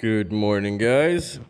Good morning, guys.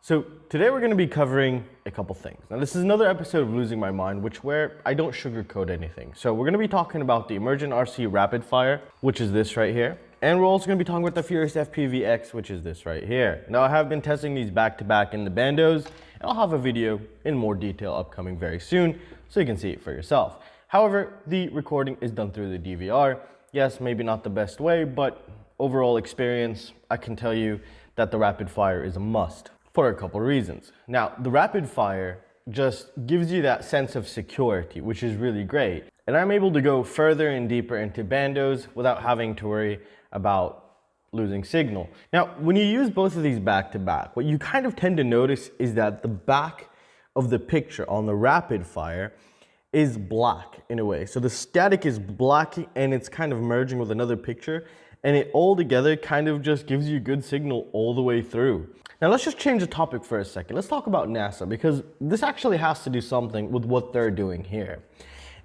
So today we're going to be covering a couple things. Now this is another episode of Losing My Mind, where I don't sugarcoat anything. So we're going to be talking about the Emergent RC Rapidfire, which is this right here. And we're also going to be talking about the Furious FPV X, which is this right here. Now I have been testing these back to back in the bandos, and I'll have a video in more detail upcoming very soon, so you can see it for yourself. However, the recording is done through the DVR. Yes, maybe not the best way, but overall experience, I can tell you that the Rapidfire is a must for a couple reasons. Now, the Rapidfire just gives you that sense of security, which is really great. And I'm able to go further and deeper into bandos without having to worry about losing signal. Now, when you use both of these back to back, what you kind of tend to notice is that the back of the picture on the Rapidfire is black in a way. So the static is black and it's kind of merging with another picture, and it all together kind of just gives you good signal all the way through. Now let's just change the topic for a second. Let's talk about NASA, because this actually has to do something with what they're doing here.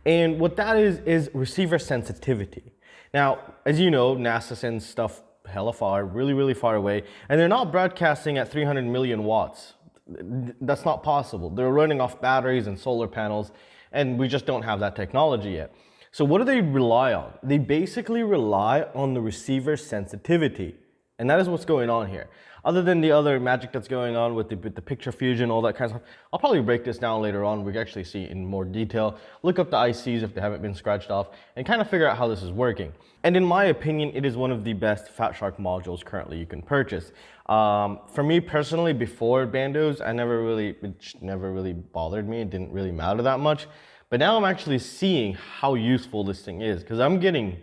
And what that is receiver sensitivity. Now, as you know, NASA sends stuff hella far, really far away, and they're not broadcasting at 300 million watts. That's not possible. They're running off batteries and solar panels, and we just don't have that technology yet. So what do they rely on? They basically rely on the receiver sensitivity. And that is what's going on here. Other than the other magic that's going on with the picture fusion, all that kind of stuff, I'll probably break this down later on. We can actually see in more detail, look up the ICs if they haven't been scratched off, and kind of figure out how this is working. And in my opinion, it is one of the best Fat Shark modules currently you can purchase. For me personally, before bandos, it never really bothered me. It didn't really matter that much. But now I'm actually seeing how useful this thing is, because I'm getting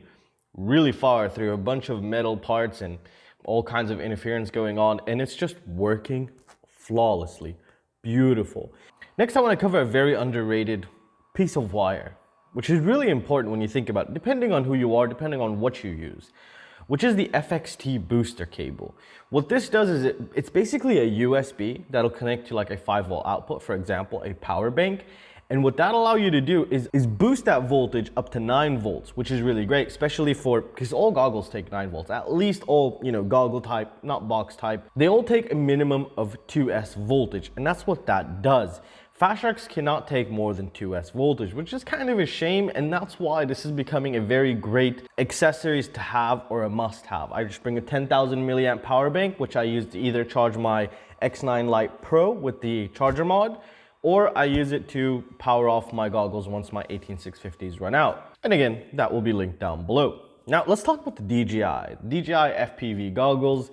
really far through a bunch of metal parts and all kinds of interference going on, and it's just working flawlessly. Beautiful. Next, I want to cover a very underrated piece of wire, which is really important when you think about it, depending on who you are, depending on what you use, which is the FXT booster cable. What this does is it's basically a USB that'll connect to like a 5-volt output, for example, a power bank. And what that allows you to do is boost that voltage up to 9 volts, which is really great, especially because all goggles take 9 volts, at least all, goggle type, not box type. They all take a minimum of 2S voltage, and that's what that does. Fat Sharks cannot take more than 2S voltage, which is kind of a shame, and that's why this is becoming a very great accessories to have or a must have. I just bring a 10,000 milliamp power bank, which I use to either charge my X9 Lite Pro with the charger mod, or I use it to power off my goggles once my 18650s run out. And again, that will be linked down below. Now let's talk about the Dgi Fpv Goggles,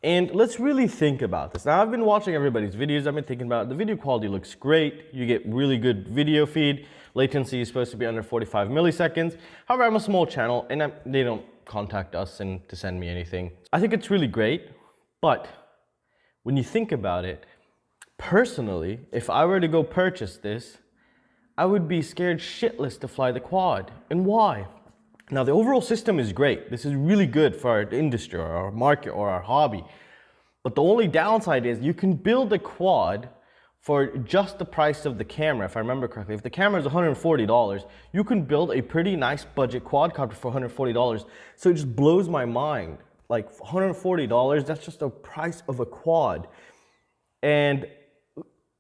and let's really think about this. Now I've been watching everybody's videos, I've been thinking about it. The video quality looks great, you get really good video feed, latency is supposed to be under 45 milliseconds. However, I'm a small channel and they don't contact us and to send me anything. I think it's really great, but when you think about it, personally, if I were to go purchase this, I would be scared shitless to fly the quad. And why? Now, the overall system is great. This is really good for our industry or our market or our hobby. But the only downside is you can build a quad for just the price of the camera, if I remember correctly. If the camera is $140, you can build a pretty nice budget quadcopter for $140. So it just blows my mind. Like $140, that's just the price of a quad. And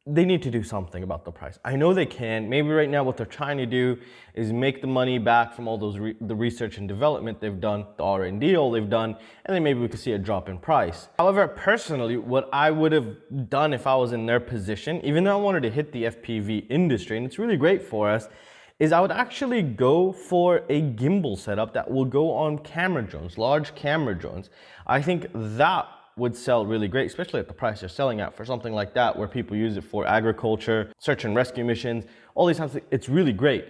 they need to do something about the price. I know they can. Maybe right now what they're trying to do is make the money back from all those the research and development they've done, the R&D all they've done, and then maybe we could see a drop in price. However, personally, what I would have done if I was in their position, even though I wanted to hit the FPV industry, and it's really great for us, is I would actually go for a gimbal setup that will go on camera drones, large camera drones. I think that would sell really great, especially at the price they're selling at for something like that, where people use it for agriculture, search and rescue missions, all these types of things. It's really great.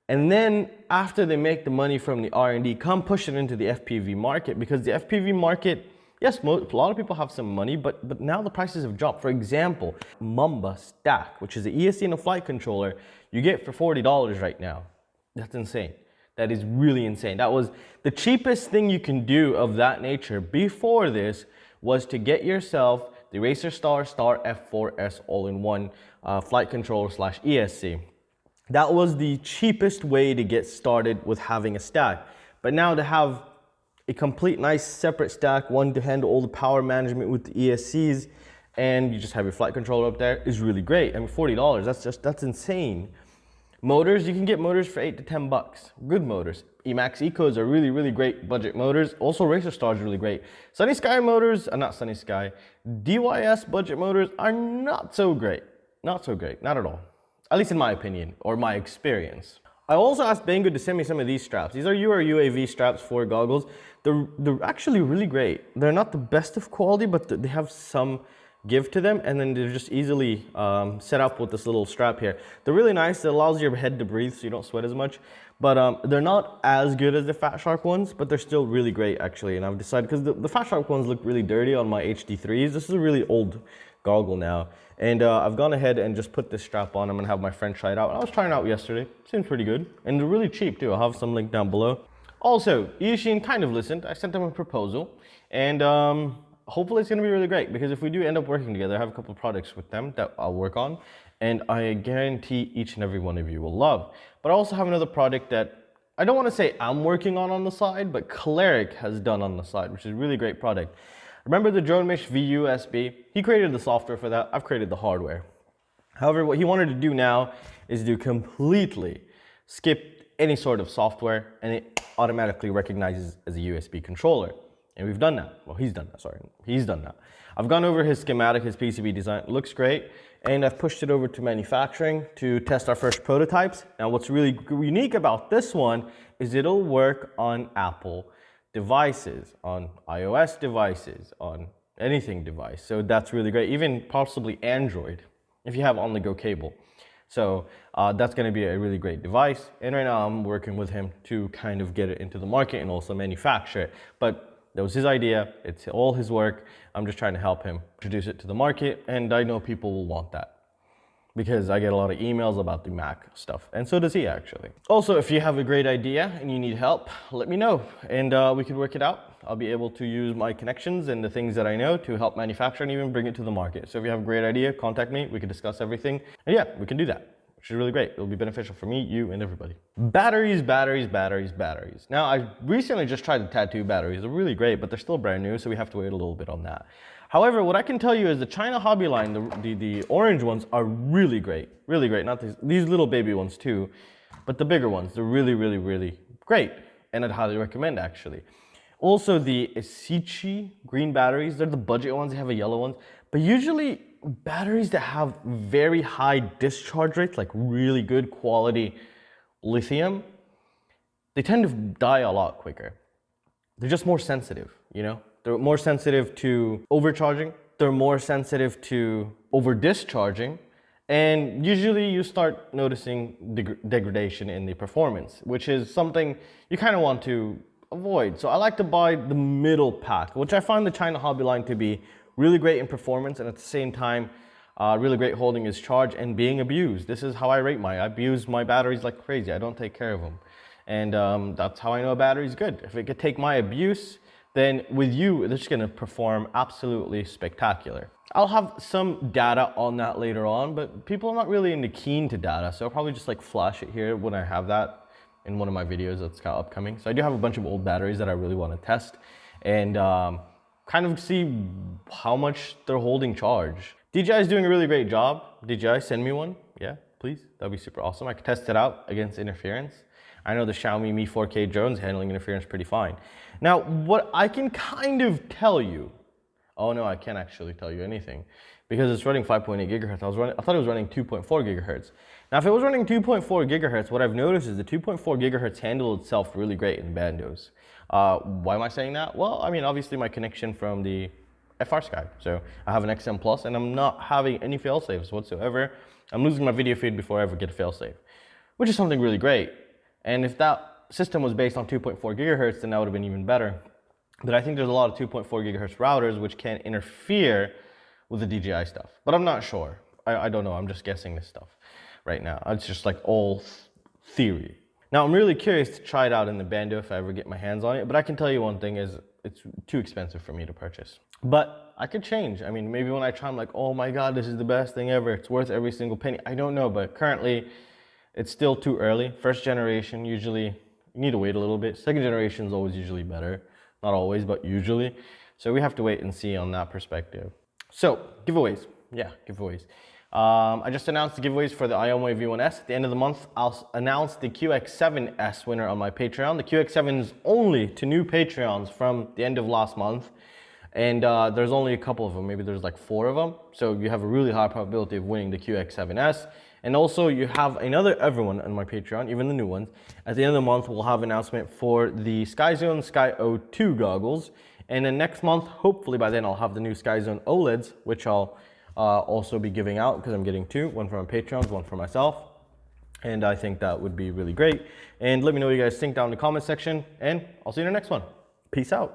And then after they make the money from the R&D, come push it into the FPV market, because the FPV market, yes, a lot of people have some money, but now the prices have dropped. For example, Mamba Stack, which is an ESC and a flight controller, you get for $40 right now. That's insane. That is really insane. That was the cheapest thing you can do of that nature before this, was to get yourself the Racer Star F4S all-in-one flight controller / ESC. That was the cheapest way to get started with having a stack. But now to have a complete nice separate stack, one to handle all the power management with the ESCs, and you just have your flight controller up there, is really great. I mean, $40, that's insane. Motors, you can get motors for 8 to 10 bucks. Good motors. Emax Ecos are really, really great budget motors. Also, Racer Star is really great. Sunny Sky motors, not Sunny Sky, DYS budget motors are not so great. Not so great, not at all. At least in my opinion, or my experience. I also asked Banggood to send me some of these straps. These are UAV straps for goggles. They're actually really great. They're not the best of quality, but they have some give to them, and then they're just easily set up with this little strap here. They're really nice. It allows your head to breathe so you don't sweat as much. But they're not as good as the Fat Shark ones, but they're still really great actually. And I've decided, because the Fat Shark ones look really dirty on my HD3s. This is a really old goggle now. And I've gone ahead and just put this strap on. I'm gonna have my friend try it out. I was trying it out yesterday. Seems pretty good. And they're really cheap too. I'll have some link down below. Also, Yushin kind of listened. I sent him a proposal, and hopefully it's gonna be really great, because if we do end up working together, I have a couple of products with them that I'll work on, and I guarantee each and every one of you will love. But I also have another product that I don't wanna say I'm working on the side, but Hakcrc has done on the side, which is a really great product. Remember the Drone Mesh VUSB? He created the software for that. I've created the hardware. However, what he wanted to do now is to completely skip any sort of software, and it automatically recognizes as a USB controller. And we've done that. Well, he's done that, sorry. He's done that. I've gone over his schematic, his PCB design. It looks great. And I've pushed it over to manufacturing to test our first prototypes. Now, what's really unique about this one is it'll work on Apple devices, on iOS devices, on anything device. So that's really great. Even possibly Android, if you have on-the-go cable. So that's going to be a really great device. And right now I'm working with him to kind of get it into the market and also manufacture it. But that was his idea. It's all his work. I'm just trying to help him introduce it to the market. And I know people will want that, because I get a lot of emails about the Mac stuff, and so does he actually. Also, if you have a great idea and you need help, let me know, and we can work it out. I'll be able to use my connections and the things that I know to help manufacture and even bring it to the market. So if you have a great idea, contact me. We can discuss everything, and yeah, we can do that, which is really great. It'll be beneficial for me, you, and everybody. Batteries, batteries, batteries, batteries. Now, I recently just tried the Tattoo batteries. They're really great, but they're still brand new, so we have to wait a little bit on that. However, what I can tell you is the China Hobby line, the orange ones are really great. Really great. Not these little baby ones too, but the bigger ones, they're really, really, really great. And I'd highly recommend actually. Also the Xt60 green batteries, they're the budget ones, they have a yellow ones. But usually batteries that have very high discharge rates, like really good quality lithium, they tend to die a lot quicker. They're just more sensitive, you know? They're more sensitive to overcharging. They're more sensitive to over discharging. And usually you start noticing degradation in the performance, which is something you kind of want to avoid. So I like to buy the middle pack, which I find the China Hobby line to be really great in performance, and at the same time, really great holding its charge and being abused. This is how I rate I abuse my batteries like crazy. I don't take care of them. And that's how I know a battery is good. If it could take my abuse, then with you, it's gonna perform absolutely spectacular. I'll have some data on that later on, but people are not really into keen to data, so I'll probably just like flash it here when I have that in one of my videos that's got upcoming. So I do have a bunch of old batteries that I really wanna test and kind of see how much they're holding charge. DJI is doing a really great job. DJI, send me one, yeah, please. That'd be super awesome. I could test it out against interference. I know the Xiaomi Mi 4K drone's handling interference pretty fine. Now, what I can kind of tell you, oh no, I can't actually tell you anything because it's running 5.8 gigahertz. I thought it was running 2.4 gigahertz. Now, if it was running 2.4 gigahertz, what I've noticed is the 2.4 gigahertz handled itself really great in bandos. Why am I saying that? Well, I mean, obviously my connection from the FR Sky. So I have an XM Plus and I'm not having any fail-safes whatsoever. I'm losing my video feed before I ever get a fail-safe, which is something really great. And if that system was based on 2.4 gigahertz, then that would have been even better. But I think there's a lot of 2.4 gigahertz routers which can interfere with the DJI stuff. But I'm not sure. I don't know. I'm just guessing this stuff right now. It's just like all theory. Now, I'm really curious to try it out in the Bando if I ever get my hands on it. But I can tell you one thing is it's too expensive for me to purchase. But I could change. I mean, maybe when I try, I'm like, oh my God, this is the best thing ever. It's worth every single penny. I don't know, but currently, it's still too early. First generation, usually, you need to wait a little bit. Second generation is always usually better. Not always, but usually. So we have to wait and see on that perspective. So giveaways, yeah, giveaways. I just announced the giveaways for the IOMWAVE V1S. At the end of the month, I'll announce the QX7S winner on my Patreon. The QX7 is only to new Patreons from the end of last month. And there's only a couple of them, maybe there's like 4 of them. So you have a really high probability of winning the QX7S. And also you have everyone on my Patreon, even the new ones. At the end of the month, we'll have an announcement for the SkyZone Sky02 goggles. And then next month, hopefully by then, I'll have the new SkyZone OLEDs, which I'll also be giving out because I'm getting 2, one for my Patreons, one for myself. And I think that would be really great. And let me know what you guys think down in the comment section, and I'll see you in the next one. Peace out.